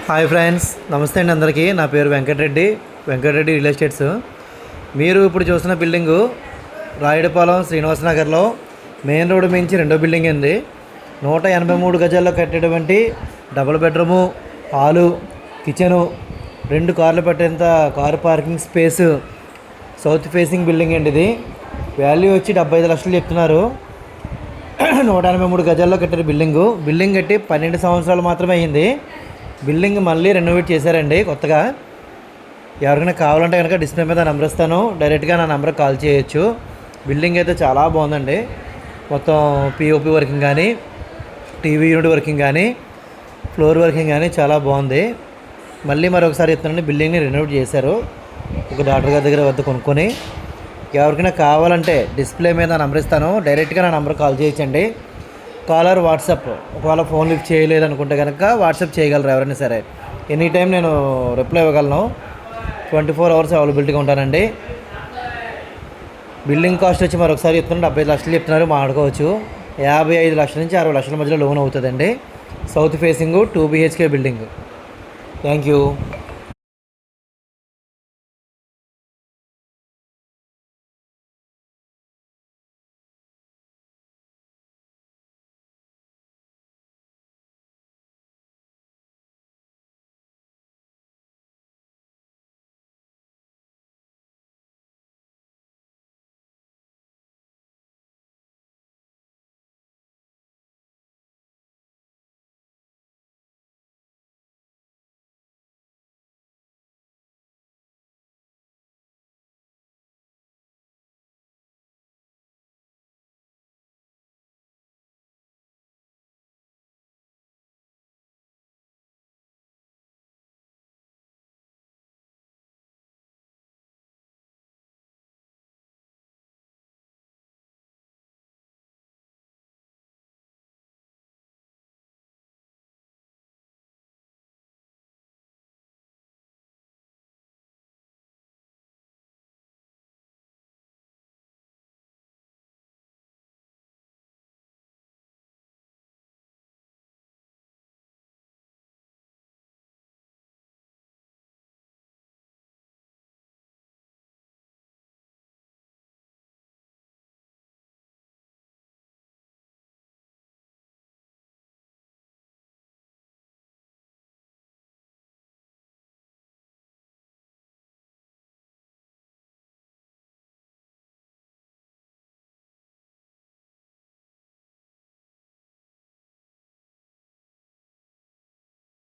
Hi friends, నమస్తే అండి అందరికీ. నా పేరు వెంకటరెడ్డి రియల్ ఎస్టేట్స్. మీరు ఇప్పుడు చూస్తున్న బిల్డింగు రాయుడుపాలెం శ్రీనివాస నగర్లో మెయిన్ రోడ్డు మించి రెండో బిల్డింగ్ అండి. 183 గజాల్లో కట్టేటువంటి డబుల్ బెడ్రూము, హాలు, కిచెను, 2 కార్లు పెట్టేంత car parking space, south facing building అండి. ఇది వాల్యూ వచ్చి 75 లక్షలు చెప్తున్నారు. 183 గజాల్లో కట్టారు బిల్డింగ్ కట్టి 12 సంవత్సరాలు మాత్రమే అయ్యింది. బిల్డింగ్ మళ్ళీ రెనోవేట్ చేశారండి కొత్తగా. ఎవరికైనా కావాలంటే కనుక డిస్ప్లే మీద నెంబర్ ఇస్తాను, డైరెక్ట్గా నా నెంబర్కి కాల్ చేయొచ్చు. బిల్డింగ్ అయితే చాలా బాగుందండి. మొత్తం పిఓపి వర్కింగ్ కానీ, టీవీ యూనిట్ వర్కింగ్ కానీ, ఫ్లోర్ వర్కింగ్ కానీ చాలా బాగుంది. మళ్ళీ మరొకసారి ఇస్తానండి, బిల్డింగ్ని రెనోవేట్ చేశారు. ఒక డాక్టర్ గారి దగ్గర వద్ద కొనుక్కొని ఎవరికైనా కావాలంటే డిస్ప్లే మీద నెంబర్ ఇస్తాను, డైరెక్ట్గా నా నెంబర్ కాల్ చేయొచ్చండి. కాలర్ వాట్సాప్, ఒకవేళ ఫోన్ లిఫ్ట్ చేయలేదు అనుకుంటే కనుక వాట్సాప్ చేయగలరు ఎవరైనా సరే. ఎనీ టైం నేను రిప్లై ఇవ్వగలను. 24 అవర్స్ అవైలబిలిటీగా ఉంటానండి. బిల్డింగ్ కాస్ట్ వచ్చి మరొకసారి చెప్తున్నారు, 75 లక్షలు చెప్తున్నారు, మాట్లాడుకోవచ్చు. 55 లక్షల నుంచి 60 లక్షల మధ్యలో లోన్ అవుతుందండి. South facing 2 BHK building. Thank you.